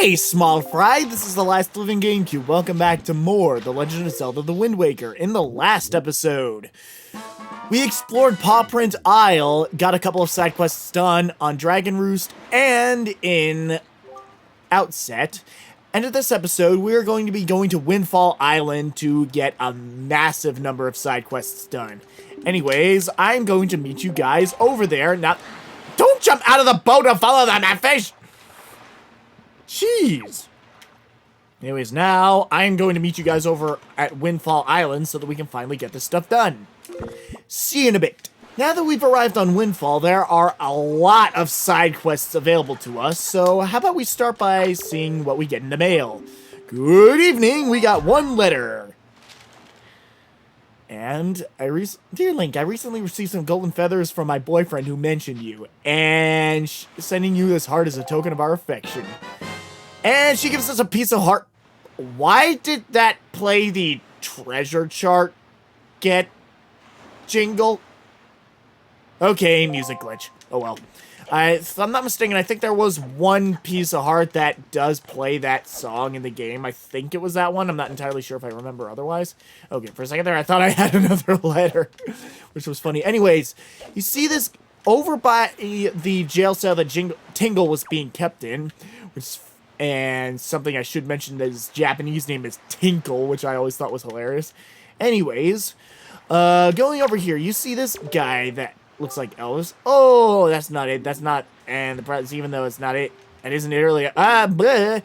Hey, small fry! This is the Last Living GameCube. Welcome back to more The Legend of Zelda: The Wind Waker. In the last episode, we explored Paw Print Isle, got a couple of side quests done on Dragon Roost and in Outset. And in this episode, we are going to be going to Windfall Island to get a massive number of side quests done. Anyways, I'm going to meet you guys over there. Now, don't jump out of the boat and follow them, that fish! Jeez. Anyways, now I'm going to meet you guys over at Windfall Island so that we can finally get this stuff done. See you in a bit. Now that we've arrived on Windfall, there are a lot of side quests available to us, so how about we start by seeing what we get in the mail. Good evening, we got one letter. And Dear Link, I recently received some golden feathers from my boyfriend who mentioned you, and sending you this heart as a token of our affection. And she gives us a piece of heart. Why did that play the treasure chart get jingle? Okay, music glitch. Oh well. If I'm not mistaken, I think there was one piece of heart that does play that song in the game. I think it was that one. I'm not entirely sure if I remember otherwise. Okay, for a second there, I thought I had another letter, which was funny. Anyways, you see this over by the jail cell that Tingle was being kept in, and something I should mention that his Japanese name is Tinkle, which I always thought was hilarious. Anyways, going over here, you see this guy that looks like Elvis. Oh, that's not it. That's not, and the prize, even though it's not it, and isn't it earlier? Bleh.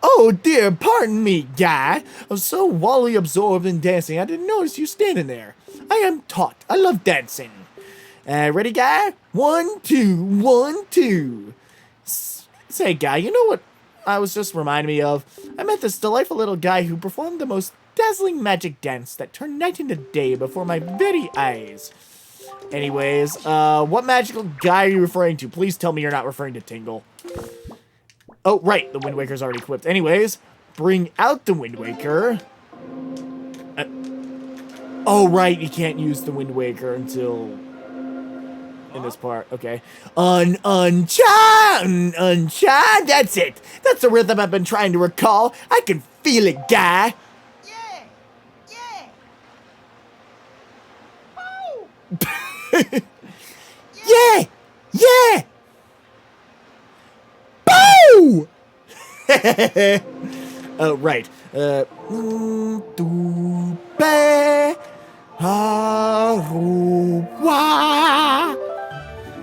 Oh dear, pardon me, guy. I'm so wholly absorbed in dancing, I didn't notice you standing there. I am taught. I love dancing. Ready, guy? 1, 2, 1, 2. Say, guy, you know what I was just reminding me of? I met this delightful little guy who performed the most dazzling magic dance that turned night into day before my very eyes. Anyways, what magical guy are you referring to? Please tell me you're not referring to Tingle. Oh, right, the Wind Waker's already equipped. Anyways, bring out the Wind Waker. Oh, right, you can't use the Wind Waker until in this part. Okay. Uncha, that's it. That's the rhythm I've been trying to recall. I can feel it, guy. Yeah! Yeah! Boo! Oh, right.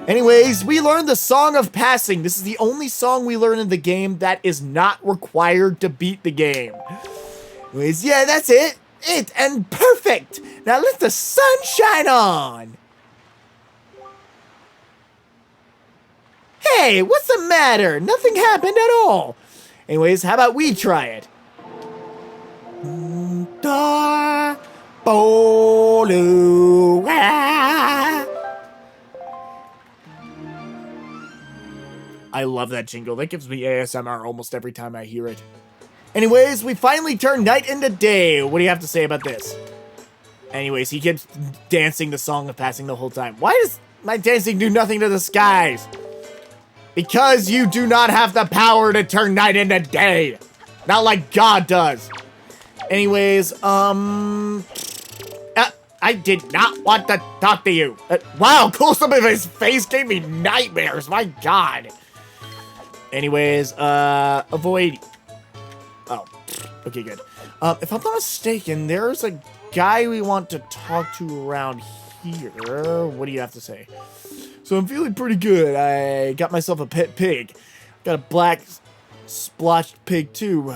Anyways, we learned the Song of Passing. This is the only song we learn in the game that is not required to beat the game. Anyways, yeah, that's it. And perfect. Now let the sun shine on. Hey, what's the matter? Nothing happened at all. Anyways, how about we try it? I love that jingle. That gives me ASMR almost every time I hear it. Anyways, we finally turned night into day. What do you have to say about this? Anyways, he keeps dancing the Song of Passing the whole time. Why does my dancing do nothing to the skies? Because you do not have the power to turn night into day. Not like God does. Anyways, I did not want to talk to you. Wow, close-up of his face gave me nightmares. My God. Anyways, avoid. Oh, okay, good. If I'm not mistaken, there's a guy we want to talk to around here. What do you have to say? So I'm feeling pretty good. I got myself a pet pig. Got a black splotched pig too.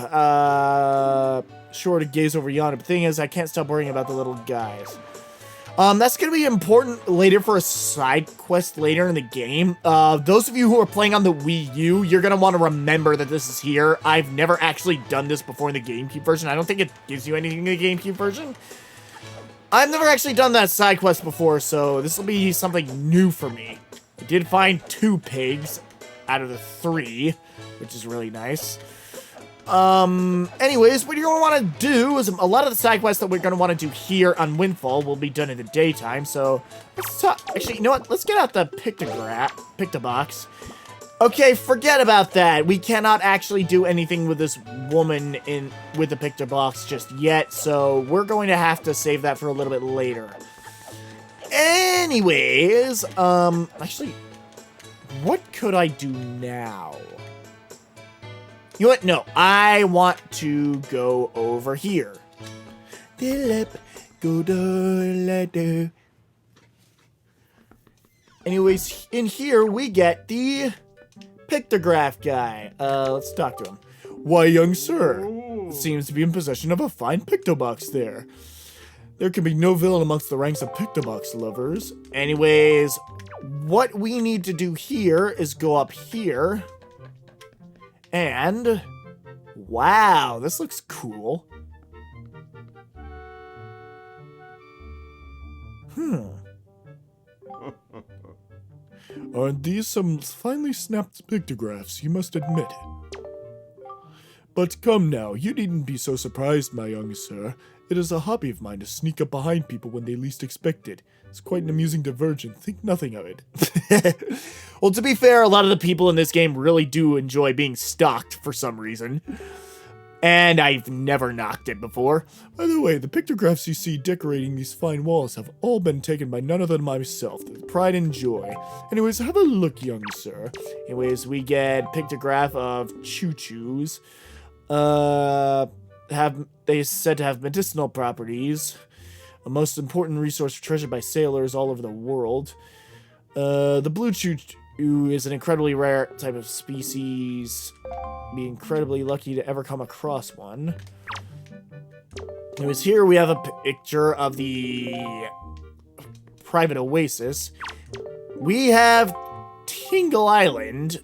Sure to gaze over yonder. But the thing is, I can't stop worrying about the little guys. That's gonna be important later for a side quest later in the game. Those of you who are playing on the Wii U, you're gonna want to remember that this is here. I've never actually done this before in the GameCube version. I don't think it gives you anything in the GameCube version. I've never actually done that side quest before, so this will be something new for me. I did find 2 pigs out of the 3, which is really nice. Anyways, what you're going to want to do is a lot of the side quests that we're going to want to do here on Windfall will be done in the daytime, so let's talk. Actually, you know what? Let's get out the Pictobox Okay, forget about that. We cannot actually do anything with this woman with the picture box just yet, so we're going to have to save that for a little bit later. Anyways, actually, what could I do now? You know what? No, I want to go over here. Anyways, in here we get the pictograph guy. Let's talk to him. Why, young sir, seems to be in possession of a fine pictobox there. There can be no villain amongst the ranks of pictobox lovers. Anyways, what we need to do here is go up here. And, wow, this looks cool. Aren't these some finely snapped pictographs, you must admit? But come now, you needn't be so surprised, my young sir. It is a hobby of mine to sneak up behind people when they least expect it. It's quite an amusing diversion, think nothing of it. Well, to be fair, a lot of the people in this game really do enjoy being stalked for some reason. And I've never knocked it before. By the way, the pictographs you see decorating these fine walls have all been taken by none other than myself, with pride and joy. Anyways, have a look, young sir. Anyways, we get pictograph of choo-choos. They said to have medicinal properties. A most important resource treasured by sailors all over the world. The blue choo-choo is an incredibly rare type of species. Be incredibly lucky to ever come across one. Anyways, here we have a picture of the private oasis. We have Tingle Island.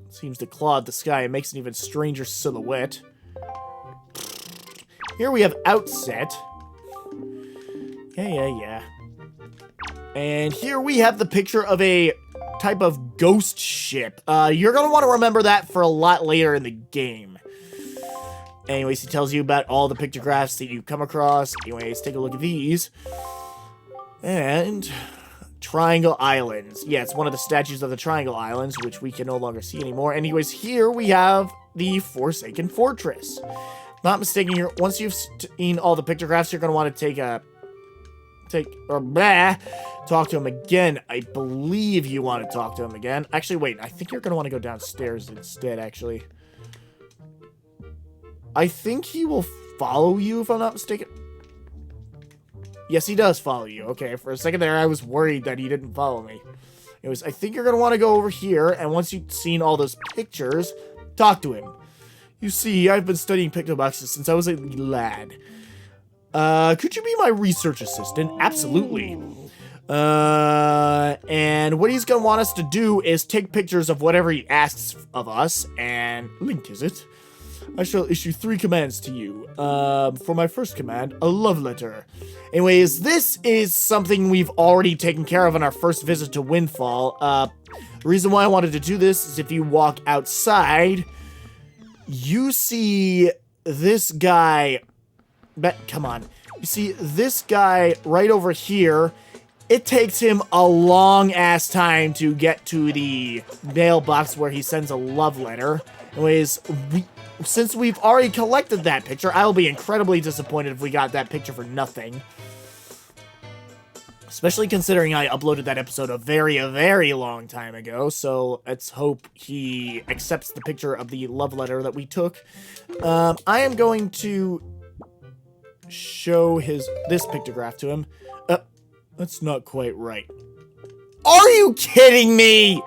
Seems to claw at the sky and makes an even stranger silhouette. Here we have Outset. Yeah. And here we have the picture of a type of ghost ship. You're gonna want to remember that for a lot later in the game. Anyways, he tells you about all the pictographs that you come across. Anyways, take a look at these. And Triangle Islands. Yeah, it's one of the statues of the Triangle Islands, which we can no longer see anymore. Anyways, here we have the Forsaken Fortress. Not mistaken, once you've seen all the pictographs, you're gonna want to talk to him again. I believe you want to talk to him again. Actually, wait, I think you're going to want to go downstairs instead, actually. I think he will follow you, if I'm not mistaken. Yes, he does follow you. Okay, for a second there, I was worried that he didn't follow me. Anyways, I think you're going to want to go over here, and once you've seen all those pictures, talk to him. You see, I've been studying pictoboxes since I was a lad. Could you be my research assistant? Absolutely. And what he's gonna want us to do is take pictures of whatever he asks of us, and Link, is it? I shall issue 3 commands to you. For my first command, a love letter. Anyways, this is something we've already taken care of on our first visit to Windfall. The reason why I wanted to do this is if you walk outside, you see this guy. Come on. You see this guy right over here. It takes him a long-ass time to get to the mailbox where he sends a love letter. Anyways, since we've already collected that picture, I'll be incredibly disappointed if we got that picture for nothing. Especially considering I uploaded that episode a very long time ago, so let's hope he accepts the picture of the love letter that we took. I am going to show this pictograph to him. That's not quite right. Are you kidding me?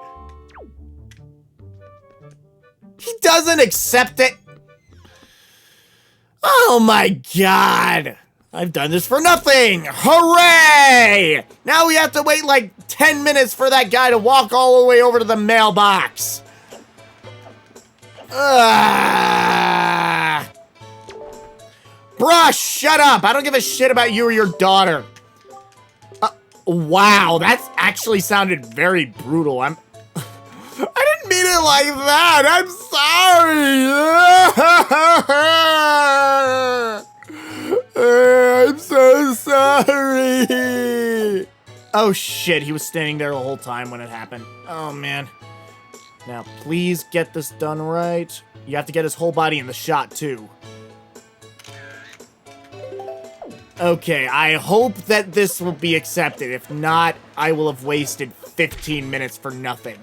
He doesn't accept it. Oh my god. I've done this for nothing. Hooray! Now we have to wait like 10 minutes for that guy to walk all the way over to the mailbox. Bruh, shut up! I don't give a shit about you or your daughter. Wow, that's actually sounded very brutal. I didn't mean it like that. I'm sorry. I'm so sorry. Oh shit, he was standing there the whole time when it happened. Oh man. Now, please get this done right. You have to get his whole body in the shot, too. Okay, I hope that this will be accepted. If not, I will have wasted 15 minutes for nothing.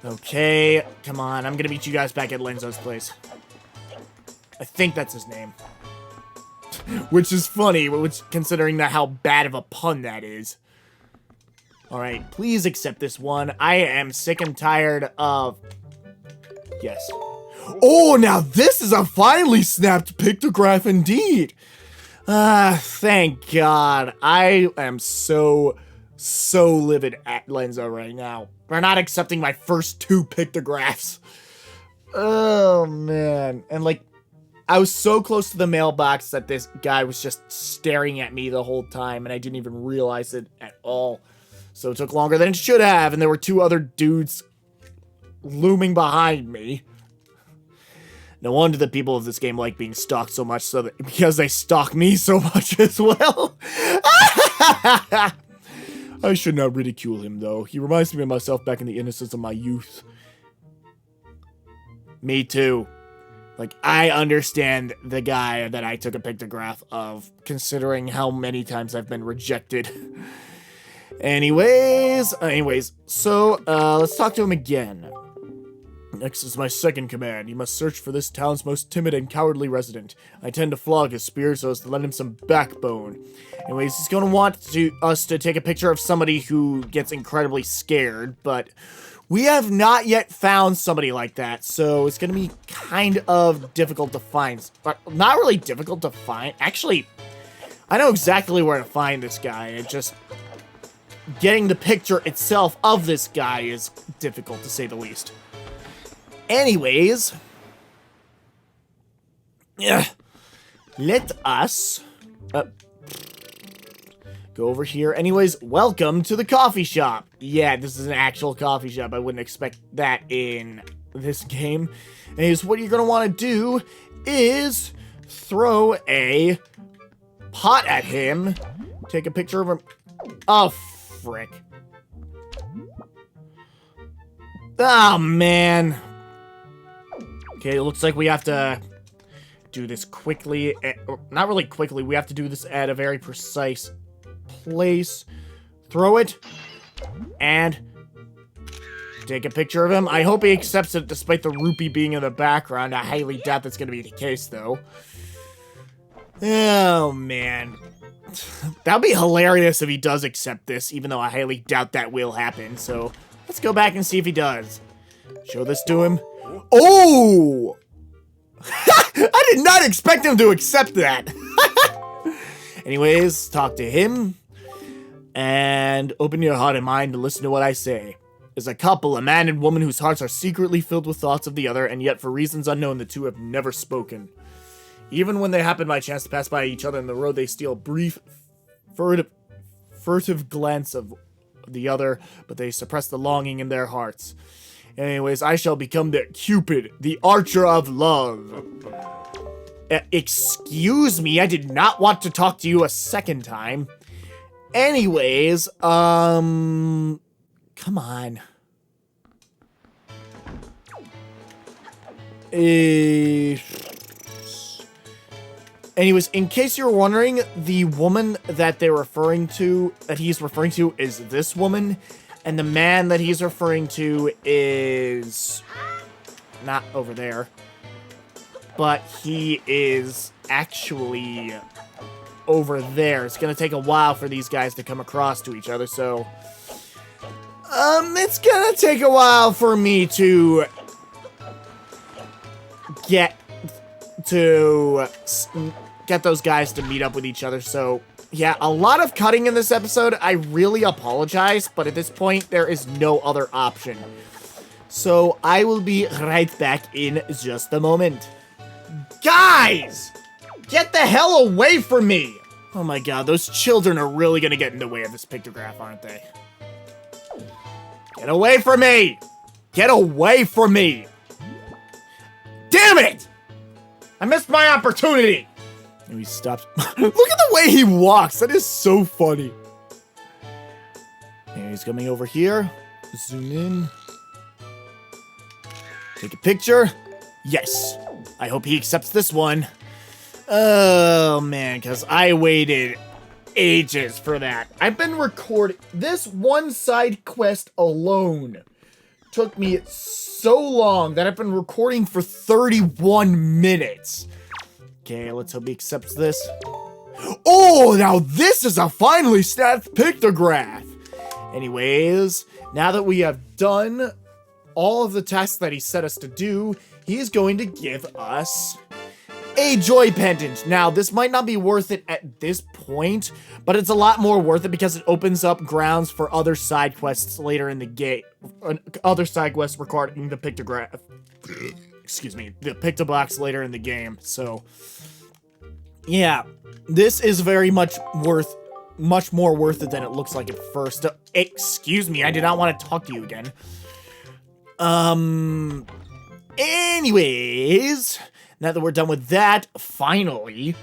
Okay, come on. I'm gonna meet you guys back at Lenzo's place. I think that's his name. Which is funny, considering how bad of a pun that is. Alright, please accept this one. I am sick and tired of... Yes. Oh, now this is a finely snapped pictograph indeed! Thank God. I am so livid at Lenzo right now. For not accepting my first 2 pictographs. Oh, man. And, like, I was so close to the mailbox that this guy was just staring at me the whole time, and I didn't even realize it at all. So it took longer than it should have, and there were 2 other dudes looming behind me. No wonder the people of this game like being stalked so much, because they stalk me so much as well. I should not ridicule him, though. He reminds me of myself back in the innocence of my youth. Me too. Like, I understand the guy that I took a pictograph of, considering how many times I've been rejected. Anyways, so, let's talk to him again. Next is my second command. You must search for this town's most timid and cowardly resident. I tend to flog his spirit so as to lend him some backbone. Anyways, he's going to want us to take a picture of somebody who gets incredibly scared, but we have not yet found somebody like that, so it's going to be kind of difficult to find. But not really difficult to find. Actually, I know exactly where to find this guy. It just... getting the picture itself of this guy is difficult, to say the least. Anyways, let us go over here. Anyways, welcome to the coffee shop. Yeah, this is an actual coffee shop. I wouldn't expect that in this game. Anyways, what you're going to want to do is throw a pot at him. Take a picture of him. Oh, frick. Oh, man. Okay, it looks like we have to do this quickly. Not really quickly. We have to do this at a very precise place. Throw it. And take a picture of him. I hope he accepts it despite the rupee being in the background. I highly doubt that's going to be the case, though. Oh, man. That'd be hilarious if he does accept this, even though I highly doubt that will happen. So, let's go back and see if he does. Show this to him. Oh! I did not expect him to accept that. Anyways, talk to him. And open your heart and mind to listen to what I say. As a couple, a man and woman whose hearts are secretly filled with thoughts of the other, and yet for reasons unknown, the two have never spoken. Even when they happen by chance to pass by each other on the road, they steal a brief, furtive glance of the other, but they suppress the longing in their hearts. Anyways, I shall become the Cupid, the archer of love. Excuse me, I did not want to talk to you a second time. Anyways, come on. Anyways, in case you're wondering, the woman that he's referring to is this woman, and the man that he's referring to is not over there, but he is actually over there. It's gonna take a while for these guys to come across to each other, so it's gonna take a while for me to get those guys to meet up with each other. So yeah, a lot of cutting in this episode. I really apologize, but at this point there is no other option. So I will be right back in just a moment. Guys, get the hell away from me. Oh my god, those children are really gonna get in the way of this pictograph, aren't they? Get away from me! Get away from me! Damn it! I missed my opportunity! And he stopped. Look at the way he walks. That is so funny. And he's coming over here. Zoom in. Take a picture. Yes. I hope he accepts this one. Oh, man, because I waited ages for that. I've been recording. This one side quest alone took me so long that I've been recording for 31 minutes. Okay, let's hope he accepts this. Oh, now this is a finely snapped pictograph. Anyways, now that we have done all of the tasks that he set us to do, he's going to give us a joy pendant. Now, this might not be worth it at this point, but it's a lot more worth it because it opens up grounds for other side quests later in the game. Other side quests regarding the pictograph. Excuse me, the pictobox later in the game. So, yeah, this is very much more worth it than it looks like at first. Excuse me, I did not want to talk to you again. Anyways, now that we're done with that, finally,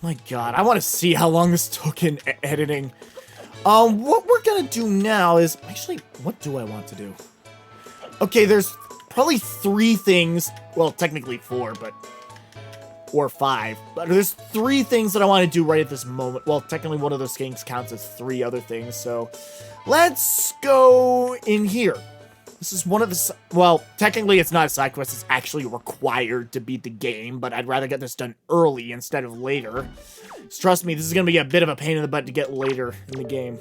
my god, I want to see how long this took in editing. What we're gonna do now is, actually, what do I want to do? Okay, there's probably 3 things, well, technically 4, or 5, but there's 3 things that I want to do right at this moment. Well, technically one of those things counts as 3 other things, so let's go in here. This is one of the, well, technically it's not a side quest, it's actually required to beat the game, but I'd rather get this done early instead of later. Just trust me, this is going to be a bit of a pain in the butt to get later in the game.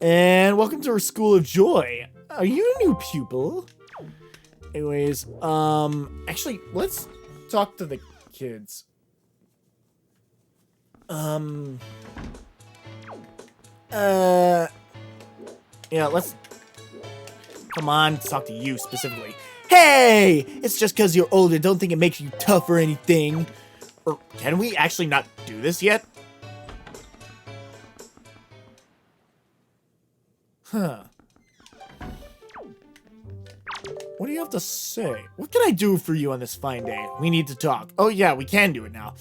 And welcome to our School of Joy. Are you a new pupil? Anyways, actually, let's talk to the kids. Yeah, let's... Come on, let's talk to you specifically. Hey! It's just because you're older, don't think it makes you tough or anything. Or can we actually not do this yet? Huh. What do you have to say? What can I do for you on this fine day? We need to talk. Oh yeah, we can do it now.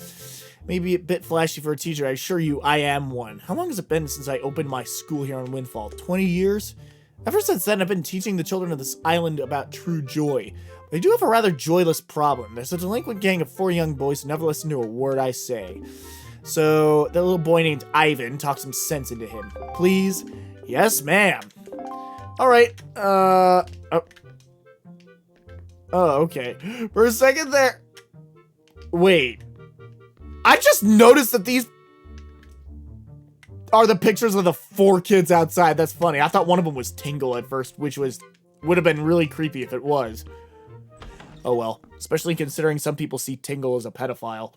Maybe a bit flashy for a teacher, I assure you I am one. How long has it been since I opened my school here on Windfall? 20 years? Ever since then, I've been teaching the children of this island about true joy. They do have a rather joyless problem. There's a delinquent gang of 4 young boys who never listen to a word I say. So, that little boy named Ivan, talk some sense into him. Please? Yes, ma'am. Alright, oh, okay. For a second there... Wait. I just noticed that these are the pictures of the 4 kids outside. That's funny. I thought one of them was Tingle at first, which would have been really creepy if it was. Oh well. Especially considering some people see Tingle as a pedophile.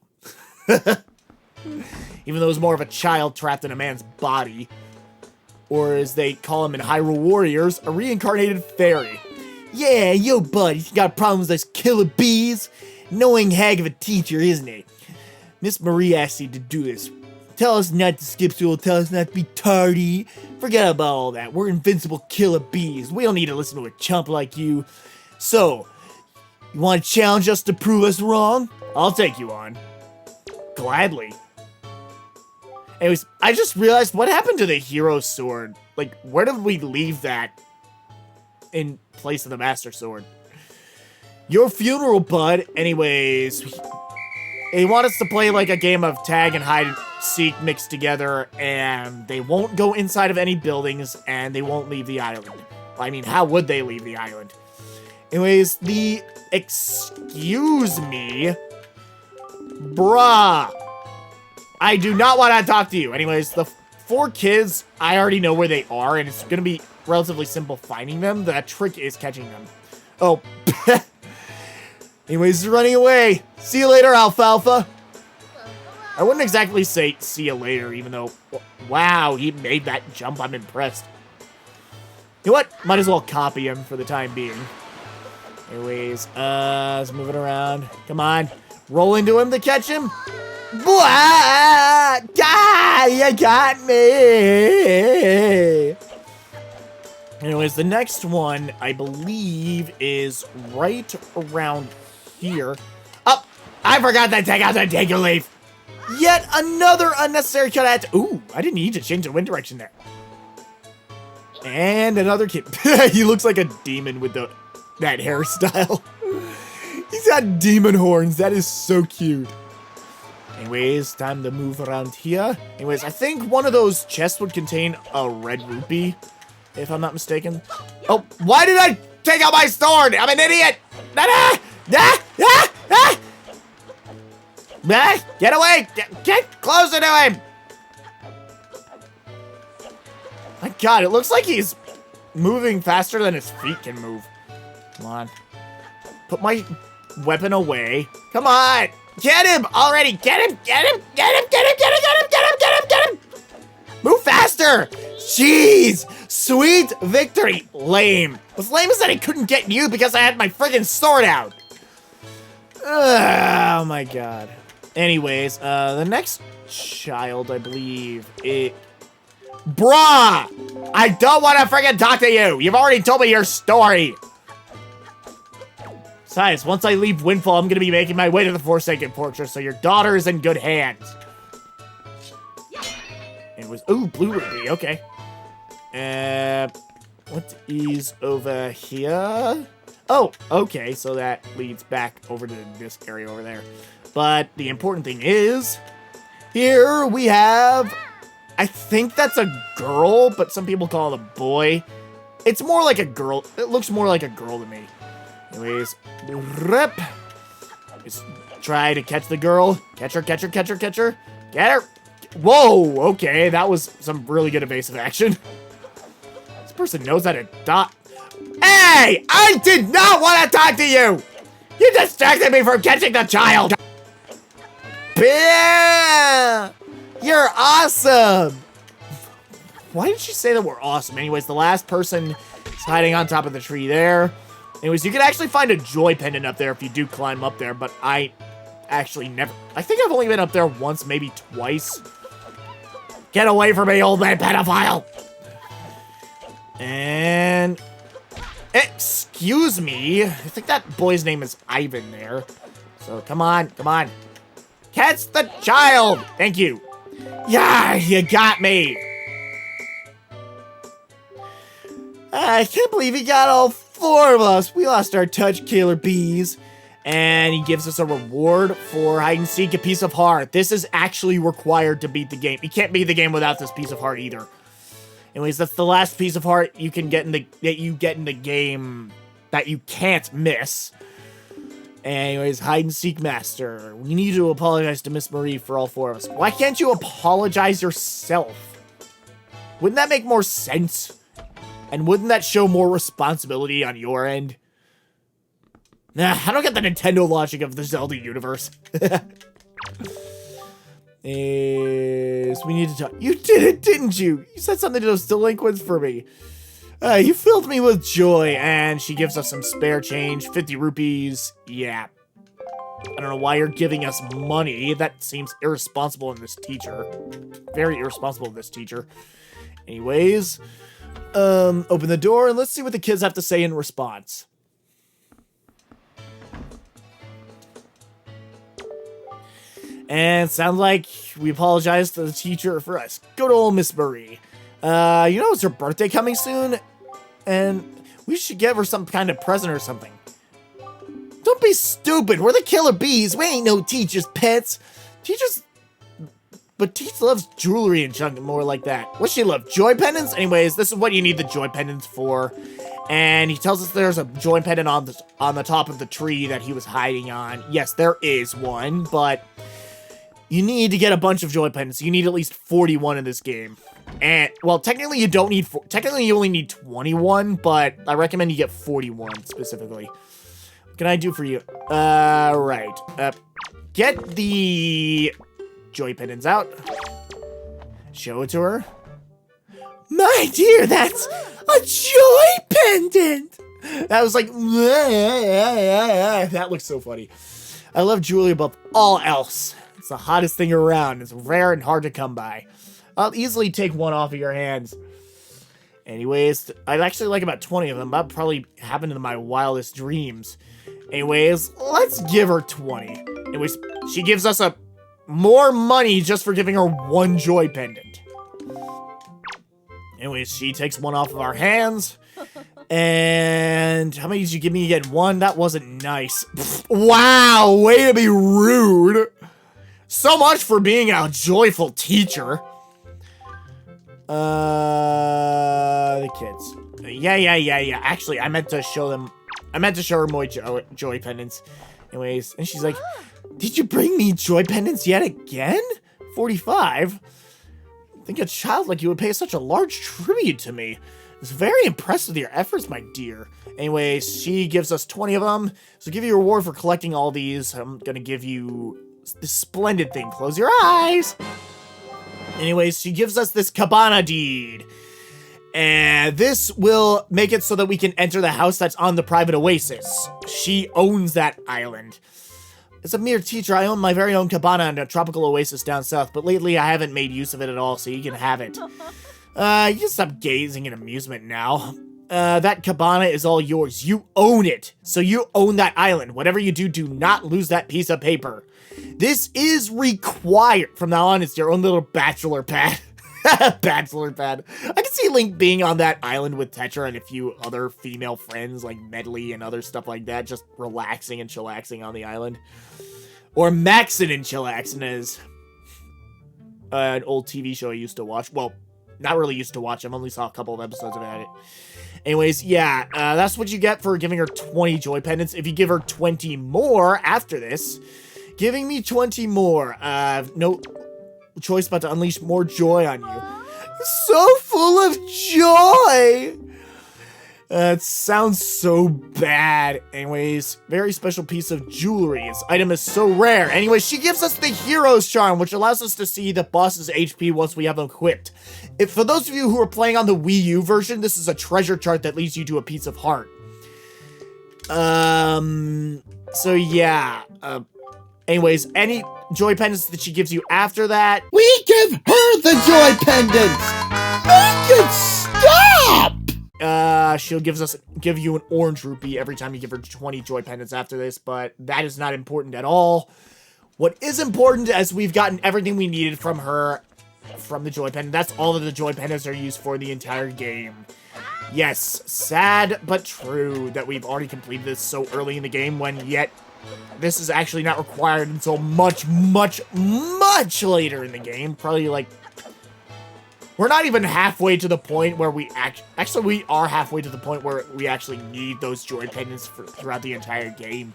Even though he's more of a child trapped in a man's body. Or as they call him in Hyrule Warriors, a reincarnated fairy. Yeah, yo buddy, you got problems with those killer bees? Knowing hag of a teacher, isn't it? Miss Marie asked you to do this. Tell us not to skip school, tell us not to be tardy. Forget about all that. We're invincible killer bees. We don't need to listen to a chump like you. So, you want to challenge us to prove us wrong? I'll take you on. Gladly. Anyways, I just realized what happened to the hero sword. Like, where did we leave that in place of the Master Sword? Your funeral, bud. Anyways, they want us to play like a game of tag and hide and seek mixed together, and they won't go inside of any buildings, and they won't leave the island. I mean, how would they leave the island? Anyways, excuse me, bruh. I do not want to talk to you. Anyways, the 4 kids, I already know where they are, and it's gonna be relatively simple finding them. The trick is catching them. Oh, anyways, he's running away. See you later, Alfalfa. I wouldn't exactly say see you later, even though, wow, he made that jump. I'm impressed. You know what? Might as well copy him for the time being. Anyways, let's move it around. Come on. Roll into him to catch him. God, you got me. Anyways, the next one, I believe, is right around here. Oh, I forgot to take out the Tingle Leaf. Yet another unnecessary cut. Ooh, I didn't need to change the wind direction there. And another kid. He looks like a demon with that hairstyle. He's got demon horns. That is so cute. Anyways, time to move around here. Anyways, I think one of those chests would contain a red rupee, if I'm not mistaken. Oh, why did I take out my sword? I'm an idiot. Get away. Get closer to him. My God, it looks like he's moving faster than his feet can move. Come on. Put my weapon away. Come on. Get him already. Get him. Get him. Get him. Get him. Get him. Get him. Get him. Get him. Get him. Move faster. Jeez. Sweet victory. Lame. What's lame is that I couldn't get you because I had my friggin' sword out. Oh my God. Anyways, the next child, I believe, Bruh! I don't want to friggin' talk to you! You've already told me your story! Besides, once I leave Windfall, I'm gonna be making my way to the Forsaken Fortress, so your daughter is in good hands. It was, ooh, blue ruby, okay. What is over here? Oh, okay, so that leads back over to this area over there. But the important thing is, here we have, I think that's a girl, but some people call it a boy. It's more like a girl. It looks more like a girl to me. Anyways, rip. Just try to catch the girl. Catch her, catch her, catch her, catch her. Get her. Whoa, okay, that was some really good evasive action. This person knows how to dodge. Hey, I did not want to talk to you. You distracted me from catching the child. Yeah, you're awesome. Why did she say that we're awesome? Anyways, the last person is hiding on top of the tree there. Anyways, you can actually find a joy pendant up there if you do climb up there, but I actually never... I think I've only been up there once, maybe twice. Get away from me, old man pedophile! And... excuse me. I think that boy's name is Ivan there. So, come on, come on. Catch the child! Thank you. Yeah, you got me. I can't believe he got all four of us. We lost our touch killer bees. And he gives us a reward for hide and seek, a piece of heart. This is actually required to beat the game. You can't beat the game without this piece of heart either. Anyways, that's the last piece of heart you can get in the game that you can't miss. Anyways, hide and seek master. We need to apologize to Miss Marie for all four of us. Why can't you apologize yourself? Wouldn't that make more sense? And wouldn't that show more responsibility on your end? Nah, I don't get the Nintendo logic of the Zelda universe. We need to talk. You did it, didn't you? You said something to those delinquents for me. You filled me with joy. And she gives us some spare change, 50 rupees. Yeah. I don't know why you're giving us money. That seems irresponsible in this teacher. Very irresponsible of this teacher. Anyways, open the door and let's see what the kids have to say in response. And sounds like we apologize to the teacher for us. Go to old Miss Marie. You know it's her birthday coming soon? And we should give her some kind of present or something. Don't be stupid. We're the killer bees. We ain't no teachers' pets. But Teach loves jewelry and junk more like that. What's she love? Joy pendants? Anyways, this is what you need the joy pendants for. And he tells us there's a joy pendant on the top of the tree that he was hiding on. Yes, there is one, but you need to get a bunch of joy pendants. You need at least 41 in this game. And, well, technically you don't need... Technically you only need 21, but I recommend you get 41 specifically. What can I do for you? Right. Get the joy pendants out. Show it to her. My dear, that's a joy pendant! That was like... That looks so funny. I love jewelry above all else. It's the hottest thing around. It's rare and hard to come by. I'll easily take one off of your hands. Anyways, I'd actually like about 20 of them. That probably happened in my wildest dreams. Anyways, let's give her 20. Anyways, she gives us more money just for giving her one joy pendant. Anyways, she takes one off of our hands. And how many did you give me again? One? That wasn't nice. Wow, way to be rude. So much for being a joyful teacher. The kids. Yeah. Actually, I meant to show her more joy pendants. Anyways, and she's like, did you bring me joy pendants yet again? 45? I think a child like you would pay such a large tribute to me. It's very impressed with your efforts, my dear. Anyways, she gives us 20 of them. So give you a reward for collecting all these. I'm gonna give you this splendid thing. Close your eyes. Anyways, she gives us this cabana deed. And this will make it so that we can enter the house that's on the private oasis. She owns that island. As a mere teacher, I own my very own cabana in a tropical oasis down south, but lately I haven't made use of it at all, so you can have it. You can stop gazing in amusement now. That cabana is all yours. You own it. So you own that island. Whatever you do, do not lose that piece of paper. This is required. From now on, it's your own little bachelor pad. Bachelor pad. I can see Link being on that island with Tetra and a few other female friends like Medley and other stuff like that, just relaxing and chillaxing on the island. Or Maxin and chillaxing as an old TV show I used to watch. Well, not really used to watch. I only saw a couple of episodes about it. Anyways, yeah, that's what you get for giving her 20 joy pendants. If you give her 20 more after this, giving me 20 more, no choice but to unleash more joy on you. So full of joy! It sounds so bad. Anyways, very special piece of jewelry. This item is so rare. Anyways, she gives us the Hero's Charm, which allows us to see the boss's HP once we have them equipped. For those of you who are playing on the Wii U version, this is a treasure chart that leads you to a piece of heart. So yeah. Anyways, any joy pendants that she gives you after that, we give her the joy pendants! Make it stop! She'll give you an orange rupee every time you give her 20 joy pendants after this, but that is not important at all. What is important is we've gotten everything we needed from her, from the joy pendant. That's all that the joy pendants are used for the entire game. Yes, sad but true that we've already completed this so early in the game when yet this is actually not required until much later in the game. Probably like, we're not even halfway to the point where we actually we are halfway to the point where we actually need those joy pendants throughout the entire game.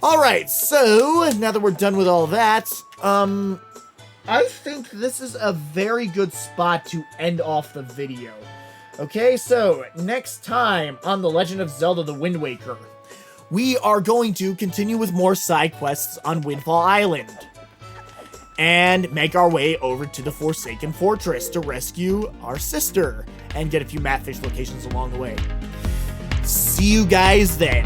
Alright, so now that we're done with all that, I think this is a very good spot to end off the video. Okay, so next time on The Legend of Zelda The Wind Waker, we are going to continue with more side quests on Windfall Island and make our way over to the Forsaken Fortress to rescue our sister and get a few Matfish locations along the way. See you guys then.